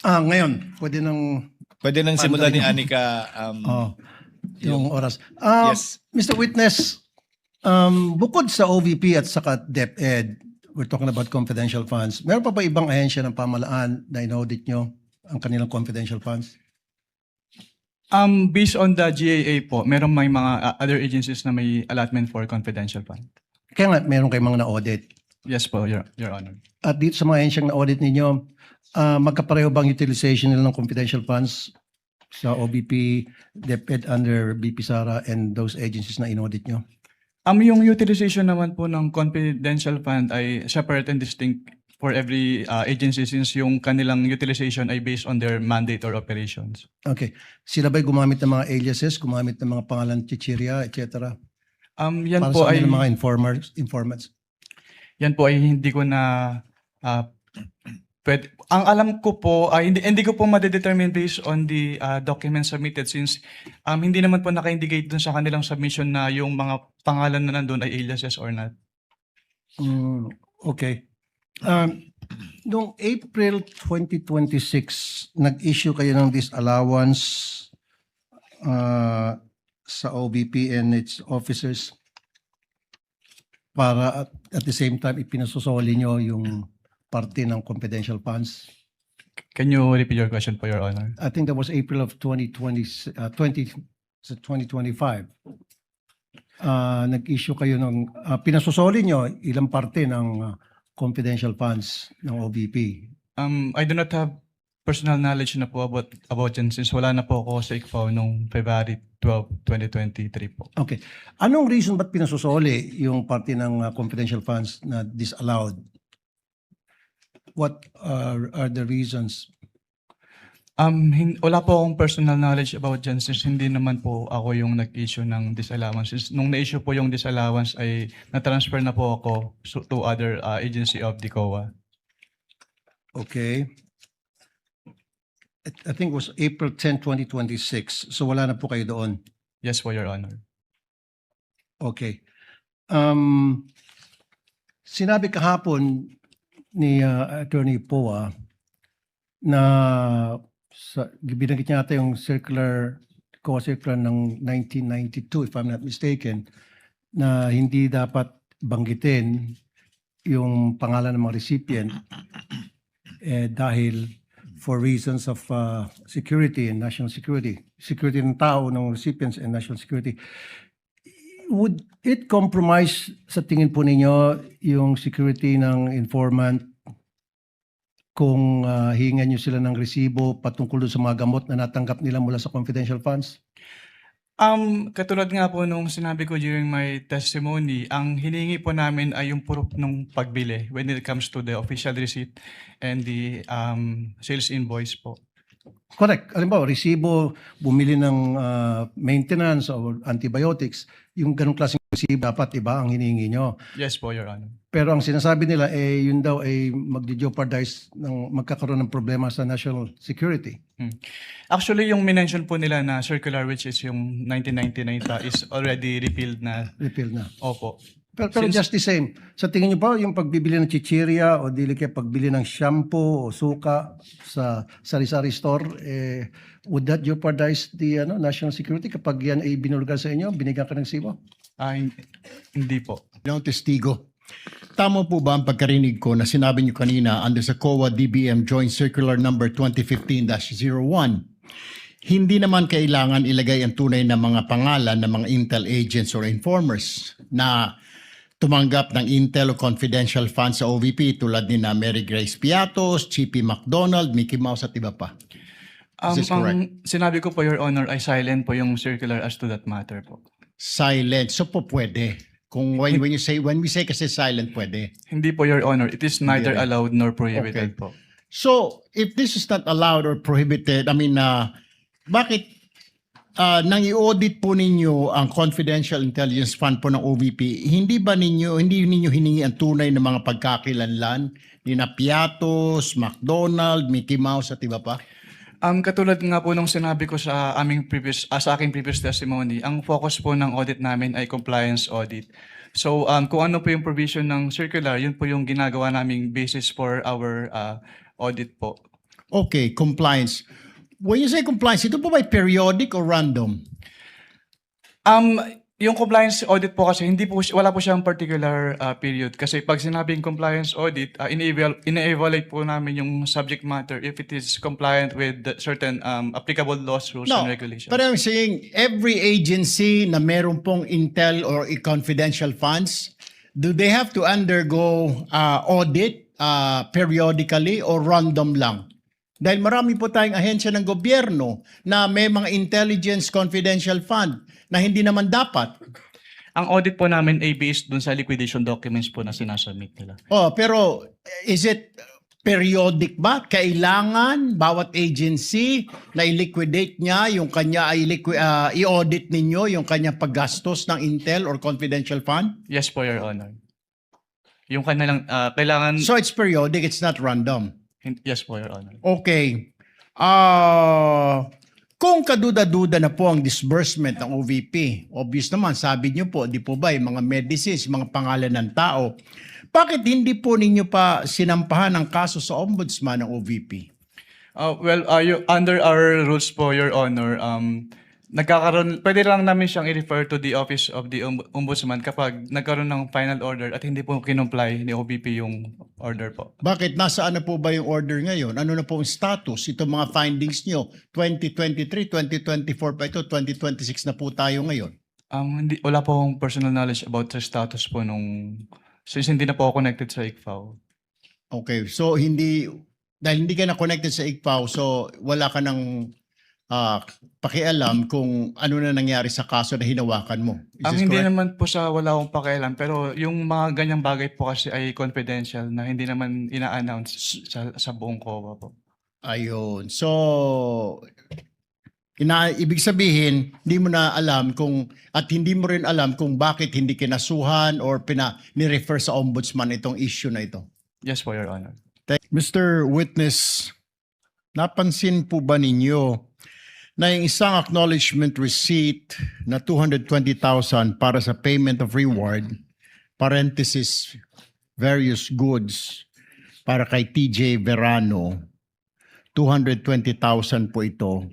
Ngayon, pwede nang Pwede nang simulan ni Paano Anika. yung oras. Yes. Mr. Witness, bukod sa OVP at saka DepEd, we're talking about confidential funds, meron pa ba ibang ahensya ng pamahalaan na inaudit nyo ang kanilang confidential funds? Based on the GAA po, meron may mga other agencies na may allotment for confidential fund. Kaya nga, meron kayong mga na-audit. Yes po, Your Honor. At dito sa mga ahensyang na-audit ninyo, magkapareho bang utilization nila ng confidential funds sa OBP, DepEd under BP Sara and those agencies na inaudit nyo? Yung utilization naman po ng confidential fund ay separate and distinct for every agency since yung kanilang utilization ay based on their mandate or operations. Okay. Sila ba'y gumamit ng mga aliases, gumamit ng mga pangalan chichirya, etc.? Yan Para po sa ay kanilang mga informants? yan po ay hindi ko na pwede. Ang alam ko po ay hindi ko po ma-determine based on the documents submitted since hindi naman po naka-indicate dun sa kanilang submission na yung mga pangalan na nandun ay aliases or not. Okay. Noong April 2026, nag-issue kayo ng disallowance sa OBP and its officers para at the same time ipinasusoli nyo yung parte ng confidential funds. Can you repeat your question po, Your Honor? I think that was April of 2025. Nag-issue kayo ng pinasusoli nyo ilang parte ng confidential funds ng OBP. I do not have personal knowledge na po about yan since wala na po ako sa ICFAO noong February 12, 2023 po. Okay. Anong reason ba't pinasusoli yung parte ng confidential funds na disallowed? What are the reasons? Wala po akong personal knowledge about dyan since hindi naman po ako yung nag-issue ng disallowance. Since nung na-issue po yung disallowance ay na-transfer na po ako to other agency of the COA. Okay. I think it was April 10, 2026. So wala na po kayo doon. Yes po, Your Honor. Okay. Sinabi kahapon ni Attorney Poa na binanggit niya ata yung COA circular ng 1992, if I'm not mistaken, na hindi dapat banggitin yung pangalan ng mga recipient dahil for reasons of security and national security. Security ng tao, ng recipients and national security. Would it compromise sa tingin po ninyo yung security ng informant kung hihingan nyo sila ng resibo patungkol sa mga gamot na natanggap nila mula sa confidential funds? Katulad nga po nung sinabi ko during my testimony, ang hiningi po namin ay yung proof ng pagbili when it comes to the official receipt and the sales invoice po. Correct. Alam ba, resibo, bumili ng maintenance or antibiotics, yung ganong klaseng resibo dapat iba ang hiningi nyo. Yes po, Your Honor. Pero ang sinasabi nila, yun daw ay magdi-jeopardize ng magkakaroon ng problema sa national security. Actually, yung minention po nila na circular which is yung 1999 pa is already repealed na. Repeal na. Opo. Pero just the same, sa tingin niyo ba yung pagbibili ng chichirya o dili kaya pagbili ng shampoo o suka sa sari-sari store, would that jeopardize the national security kapag yan ay binulgar sa inyo, binigyan ka ng sibo? Hindi po. Yung testigo. Tama po ba ang pagkarinig ko na sinabi niyo kanina under sa COA DBM Joint Circular Number 2015-01, hindi naman kailangan ilagay ang tunay na mga pangalan ng mga intel agents or informers na tumanggap ng intel o confidential funds sa OVP tulad ni na Mary Grace Piatos, Chippy McDonald, Mickey Mouse at iba pa? Is this correct? Ang sinabi ko po, Your Honor, ay silent po yung circular as to that matter po. Silent. So po pwede. Kung when we say kasi silent, pwede. Hindi po, Your Honor. It is neither Hindi rin. allowed nor prohibited Okay. po. So, if this is not allowed or prohibited, bakit nang i-audit po ninyo ang confidential intelligence fund po ng OVP, hindi ninyo hiningi ang tunay na mga pagkakilanlan ni na Piatos, McDonald, Mickey Mouse at iba pa? Katulad nga po nung sinabi ko sa sa aking previous testimony, ang focus po ng audit namin ay compliance audit. So kung ano po yung provision ng circular, yun po yung ginagawa naming basis for our audit po. Okay, compliance. When you say compliance, ito po ba periodic or random? Yung compliance audit po kasi wala po siyang particular period kasi pag sinabing compliance audit, ine-evaluate po namin yung subject matter if it is compliant with the certain applicable laws, rules, No, and regulations. but I'm saying every agency na meron pong intel or confidential funds, do they have to undergo audit periodically or random lang? Dahil marami po tayong ahensya ng gobyerno na may mga intelligence confidential fund na hindi naman dapat. Ang audit po namin ay based dun sa liquidation documents po na sinasubmit nila. Oh, pero is it periodic ba? Kailangan bawat agency na i-liquidate niya yung kanya i-audit ninyo yung kanya paggastos ng intel or confidential fund? Yes po, Your Honor. Yung kanilang kailangan... So it's periodic, it's not random. Yes po, Your Honor. Okay. Kung kaduda-duda na po ang disbursement ng OVP, obvious naman, sabi niyo po, di po ba, yung mga medicines, mga pangalan ng tao, bakit hindi po ninyo pa sinampahan ang kaso sa ombudsman ng OVP? Under our rules po, Your Honor, pwede lang namin siyang i-refer to the Office of the Ombudsman kapag nagkaroon ng final order at hindi po kinumply ni OVP yung order po. Bakit? Nasaan na po ba yung order ngayon? Ano na po ang status? Itong mga findings nyo, 2023, 2024 pa ito, 2026 na po tayo ngayon. Wala po akong personal knowledge about sa status po since hindi na po ako connected sa ICFAO. Okay, so dahil hindi ka na connected sa ICFAO, so wala ka ng pakialam kung ano na nangyari sa kaso na hinawakan mo. Is this Hindi correct? naman po sa wala akong pakialam, pero yung mga ganyang bagay po kasi ay confidential na hindi naman ina-announce sa buong COA po. Ayun. So, ibig sabihin, hindi mo na alam at hindi mo rin alam kung bakit hindi kinasuhan or ni-refer sa ombudsman itong issue na ito. Yes po, Your Honor. Mr. Witness, napansin po ba ninyo na yung isang acknowledgement receipt na 220,000 para sa payment of reward, parenthesis, various goods, para kay TJ Verano, 220,000 po ito.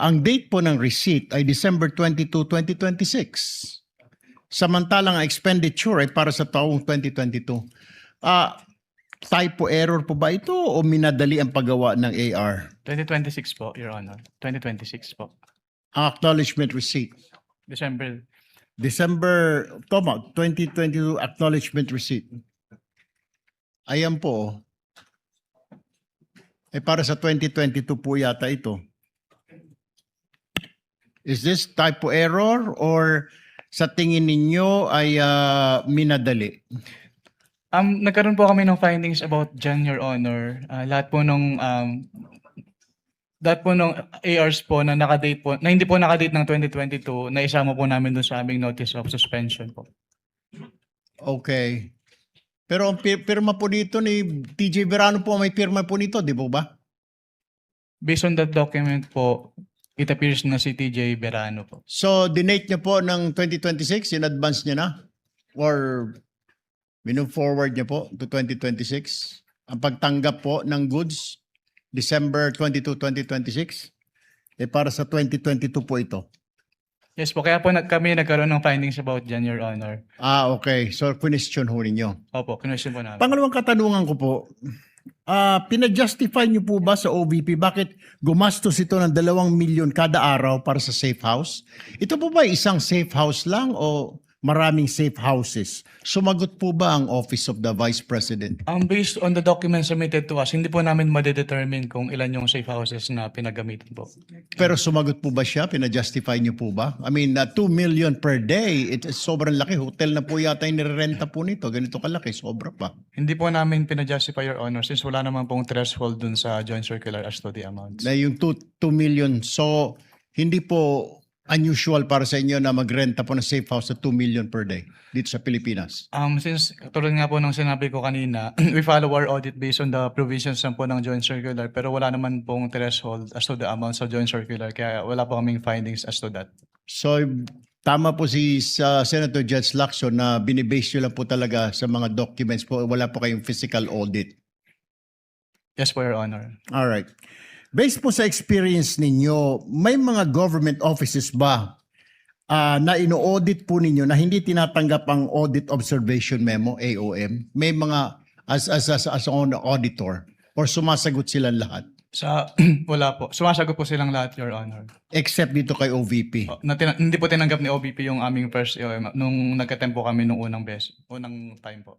Ang date po ng receipt ay December 22, 2026. Samantalang ang expenditure ay para sa taong 2022. Typo error po ba ito o minadali ang paggawa ng AR? 2026 po, Your Honor. 2026 po. Ang acknowledgement receipt. December. 2022 acknowledgement receipt. Ayan po. Para sa 2022 po yata ito. Is this typo error or sa tingin ninyo ay minadali? Nagkaroon po kami ng findings about dyan, Your Honor. Lahat po nung ARs po na nakadate po, na hindi po nakadate ng 2022, na isama po namin doon sa aming notice of suspension po. Okay. Pero ang pirma po dito ni TJ Verano po, may pirma po nito, di po ba? Based on that document po, it appears na si TJ Verano po. So, dinate niya po ng 2026, in advance niya na? Or move forward niya po to 2026? Ang pagtanggap po ng goods, December 22, 2026, para sa 2022 po ito. Yes po, kaya po kami nagkaroon ng findings about dyan, Your Honor. Okay. So, question ho ninyo. Opo, kinwestiyon po namin. Pangalawang katanungan ko po, pinajustify niyo po ba sa OVP bakit gumastos ito ng 2 milyon kada araw para sa safe house? Ito po ba isang safe house lang o maraming safe houses? Sumagot po ba ang Office of the Vice President? Based on the documents submitted to us, hindi po namin madedetermine kung ilan yung safe houses na pinagamitan po. Pero sumagot po ba siya? Pinajustify niyo po ba? I mean, 2 million per day, sobrang laki. Hotel na po yata yung nirerenta po nito. Ganito kalaki, sobra pa. Hindi po namin pinajustify, Your Honor, since wala naman pong threshold dun sa joint circular as to the amounts. Na yung 2 million. So, hindi po unusual para sa inyo na magrenta po ng safe house sa 2 million per day dito sa Pilipinas? Since tulad nga po nung sinabi ko kanina, we follow our audit based on the provisions po ng joint circular, pero wala naman pong threshold as to the amounts of joint circular, kaya wala po kaming findings as to that. So, tama po si Senator Judge Lacson na binibase nyo lang po talaga sa mga documents po, wala po kayong physical audit. Yes po, Your Honor. All right. Based po sa experience ninyo, may mga government offices ba na ino-audit po ninyo na hindi tinatanggap ang audit observation memo, AOM? May mga as on auditor or sumasagot silang lahat? Wala po. Sumasagot po silang lahat, Your Honor. Except dito kay OVP. Hindi po tinanggap ni OVP yung aming first AOM nung nagka-tempo kami nung unang time po.